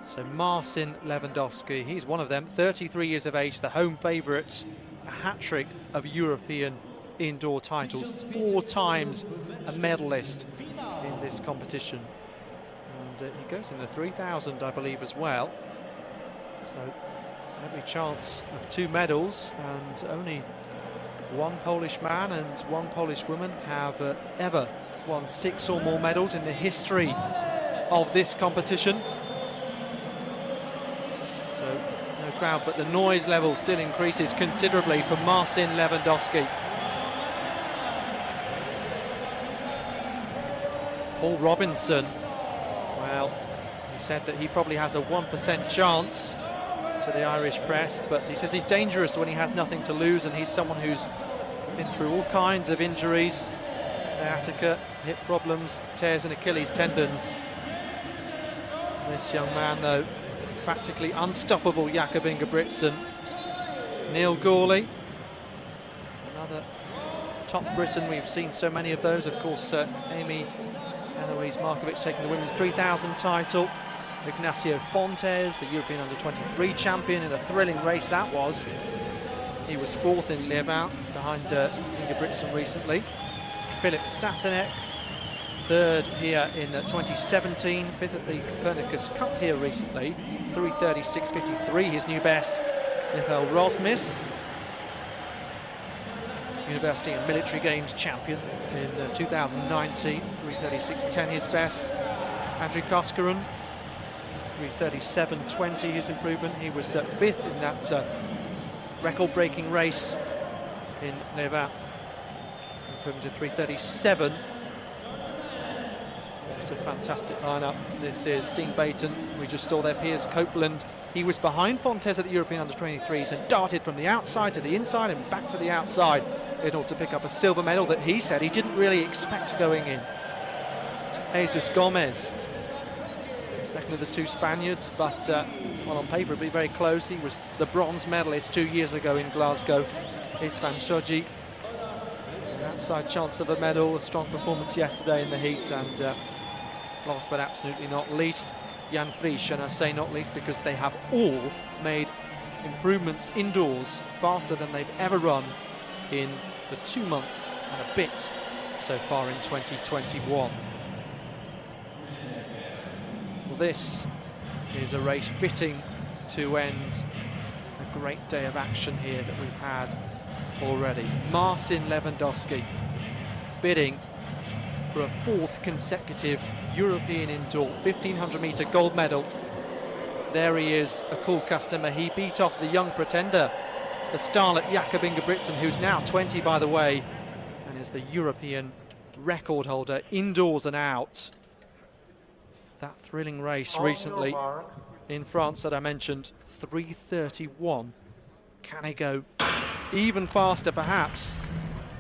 So Marcin Lewandowski, he's one of them, 33 years of age, the home favourites, a hat-trick of European indoor titles, 4 times a medalist in this competition. And he goes in the 3000, I believe, as well. So every chance of 2 medals, and only one Polish man and one Polish woman have ever won 6 or more medals in the history of this competition. So no crowd, but the noise level still increases considerably for Marcin Lewandowski. Paul Robinson, well, he said that he probably has a 1% chance to the Irish press, but he says he's dangerous when he has nothing to lose, and he's someone who's been through all kinds of injuries, sciatica, hip problems, tears in Achilles tendons. This young man, though, practically unstoppable, Jakob Ingebrigtsen. Neil Gourley, another top Briton. We've seen so many of those. Of course, Amy Eloise Markovic taking the women's 3000 title. Ignacio Fontes, the European under-23 champion, in a thrilling race that was. He was 4th in Leeuwarden behind Ingebrigtsen recently. Philip Sassenec, 3rd here in 2017, 5th at the Copernicus Cup here recently, 3:36.53, his new best. Michael Rosmis, University and Military Games champion in 2019, 3:36.10 his best. Andrew Koskinen, 3:37.20 his improvement. He was 5th in that record-breaking race in Leeuwarden, improvement to 3:37. It's a fantastic lineup. This is Steen Baton. We just saw their Piers Copeland. He was behind Fontes at the European under-23s and darted from the outside to the inside and back to the outside in order to pick up a silver medal that he said he didn't really expect going in. Jesus Gomez, second of the 2 Spaniards, but well, on paper it'd be very close. He was the bronze medalist 2 years ago in Glasgow. Istvan Shoji, an outside chance of a medal, a strong performance yesterday in the heat, and last but absolutely not least, Jan Frisch. And I say not least because they have all made improvements indoors faster than they've ever run in the 2 months and a bit so far in 2021. Well, this is a race fitting to end a great day of action here that we've had already. Marcin Lewandowski bidding for a 4th consecutive European indoor 1500-metre gold medal. There he is, a cool customer. He beat off the young pretender, the starlet Jakob Ingebrigtsen, who's now 20, by the way, and is the European record holder indoors and out. That thrilling race recently in France that I mentioned, 3:31. Can he go even faster, perhaps?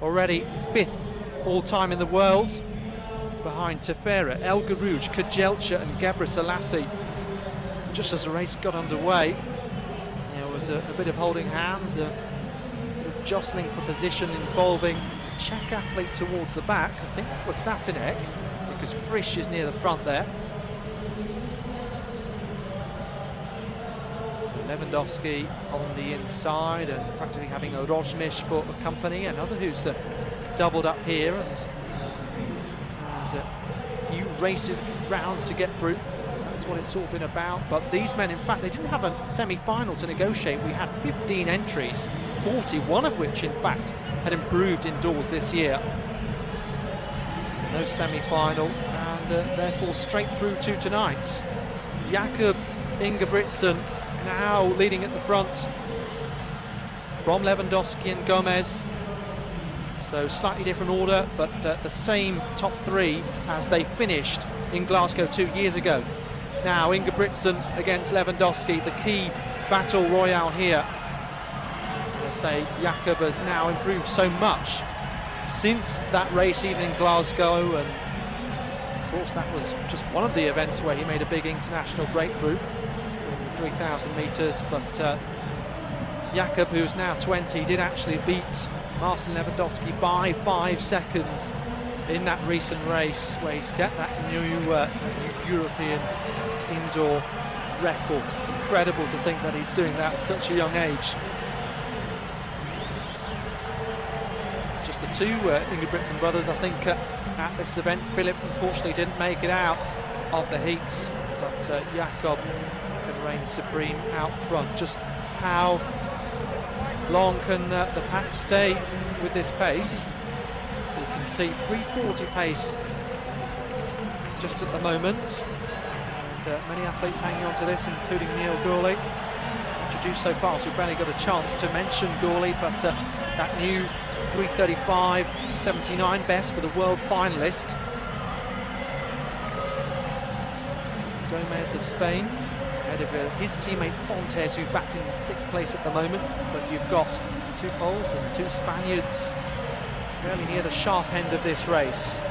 Already 5th all-time in the world, behind Tefera, El Garouj, Kajelcha and Gebre Selassie. Just as the race got underway, there was a bit of holding hands, a bit of jostling for position involving a Czech athlete towards the back. I think that was Sassenec, because Frisch is near the front there. So Lewandowski on the inside and practically having a Rosmish for company, another who's doubled up here, and there's a few races, a few rounds to get through. That's what it's all been about. But these men, in fact, they didn't have a semi-final to negotiate. We had 15 entries, 41 of which, in fact, had improved indoors this year. No semi-final, and therefore straight through to tonight. Jakob Ingebrigtsen now leading at the front from Lewandowski and Gomez. So slightly different order, but the same top 3 as they finished in Glasgow 2 years ago. Now Ingebrigtsen against Lewandowski, the key battle royale here. As I say, Jakob has now improved so much since that race even in Glasgow, and of course that was just one of the events where he made a big international breakthrough in the 3,000 metres. But Jakob, who's now 20, did actually beat Marcin Lewandowski by 5 seconds in that recent race where he set that new European indoor record. Incredible to think that he's doing that at such a young age. Just the two Ingebrigtsen brothers, I think, at this event. Philip unfortunately didn't make it out of the heats, but Jakob can reign supreme out front. Just how long can the pack stay with this pace? So you can see 3:40 pace just at the moment. And many athletes hanging on to this, including Neil Gourley, introduced so far, so we've barely got a chance to mention Gourley, but that new 3:35.79 best for the world finalist. Gomez of Spain, ahead of his teammate Fontes, who's back in 6th place at the moment, but you've got 2 Poles and 2 Spaniards fairly near the sharp end of this race.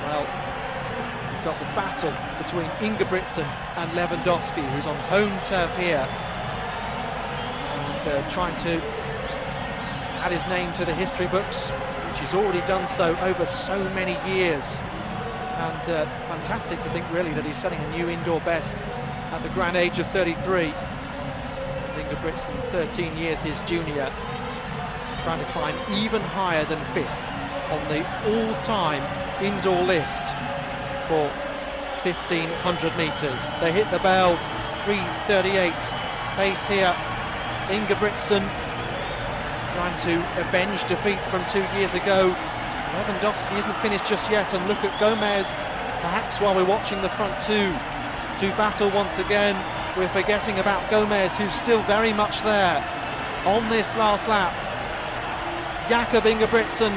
Well, we've got the battle between Ingebrigtsen and Lewandowski, who's on home turf here, and trying to add his name to the history books, which he's already done so over so many years. And fantastic to think, really, that he's setting a new indoor best at the grand age of 33. Ingebrigtsen, 13 years his junior, trying to climb even higher than 5th on the all-time indoor list for 1,500 metres. They hit the bell, 3:38 pace here. Ingebrigtsen trying to avenge defeat from 2 years ago. Lewandowski isn't finished just yet, and look at Gomez, perhaps while we're watching the front two to battle once again. We're forgetting about Gomez, who's still very much there on this last lap. Jakob Ingebrigtsen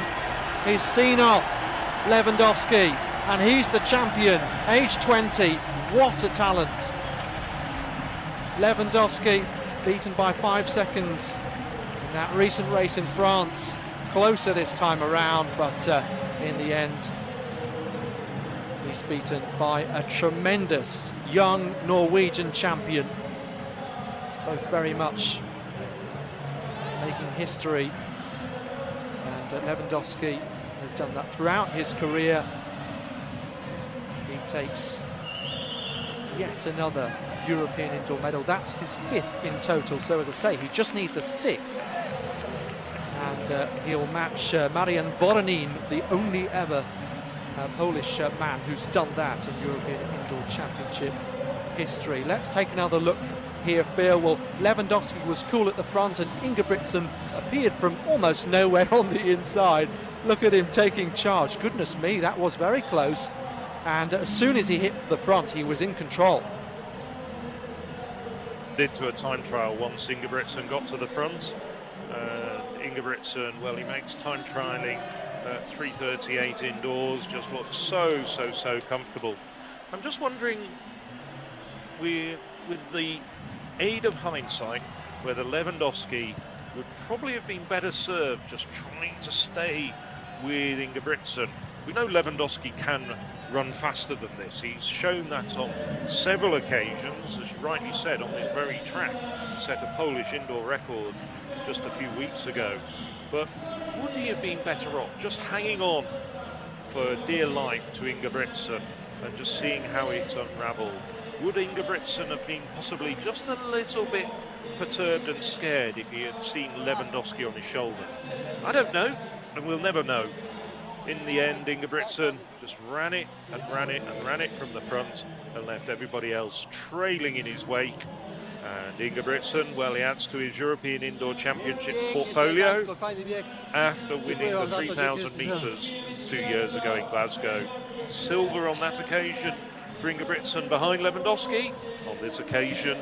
is seen off Lewandowski, and he's the champion, age 20. What a talent. Lewandowski beaten by 5 seconds in that recent race in France. Closer this time around, but in the end he's beaten by a tremendous young Norwegian champion. Both very much making history, and Lewandowski has done that throughout his career. He takes yet another European indoor medal. That's his 5th in total, so as I say, he just needs a 6th. And he'll match Marian Voronin, the only ever Polish man who's done that in European Indoor Championship history. Let's take another look here, Phil. Well, Lewandowski was cool at the front, and Ingebrigtsen appeared from almost nowhere on the inside. Look at him taking charge. Goodness me, that was very close. And as soon as he hit the front, he was in control. Did to a time trial once Ingebrigtsen got to the front. Ingebrigtsen, well, he makes time trialing 3:38 indoors, just looks so comfortable. I'm just wondering, with the aid of hindsight, whether Lewandowski would probably have been better served just trying to stay with Ingebrigtsen. We know Lewandowski can run faster than this. He's shown that on several occasions, as you rightly said, on this very track. Set a Polish indoor record just a few weeks ago. But would he have been better off just hanging on for dear life to Ingebrigtsen and just seeing how it unravelled? Would Ingebrigtsen have been possibly just a little bit perturbed and scared if he had seen Lewandowski on his shoulder? I don't know, and we'll never know. In the end, Ingebrigtsen just ran it from the front and left everybody else trailing in his wake. And Ingebrigtsen, well, he adds to his European Indoor Championship portfolio after winning the 3,000 metres 2 years ago in Glasgow. Silver on that occasion for Ingebrigtsen behind Lewandowski. On this occasion,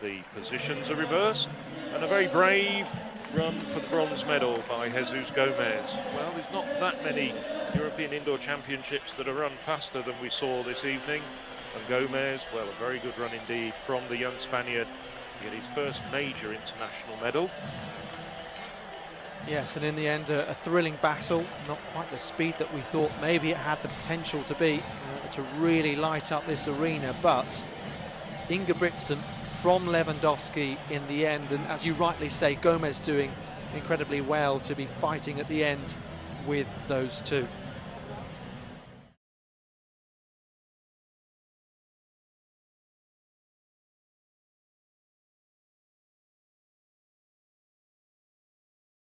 the positions are reversed, and a very brave run for the bronze medal by Jesus Gomez. Well, there's not that many European Indoor Championships that are run faster than we saw this evening. And Gomez, well, a very good run indeed from the young Spaniard to get his first major international medal. Yes, and in the end, a thrilling battle. Not quite the speed that we thought maybe it had the potential to be, to really light up this arena. But Ingebrigtsen from Lewandowski in the end, and as you rightly say, Gomez doing incredibly well to be fighting at the end with those two.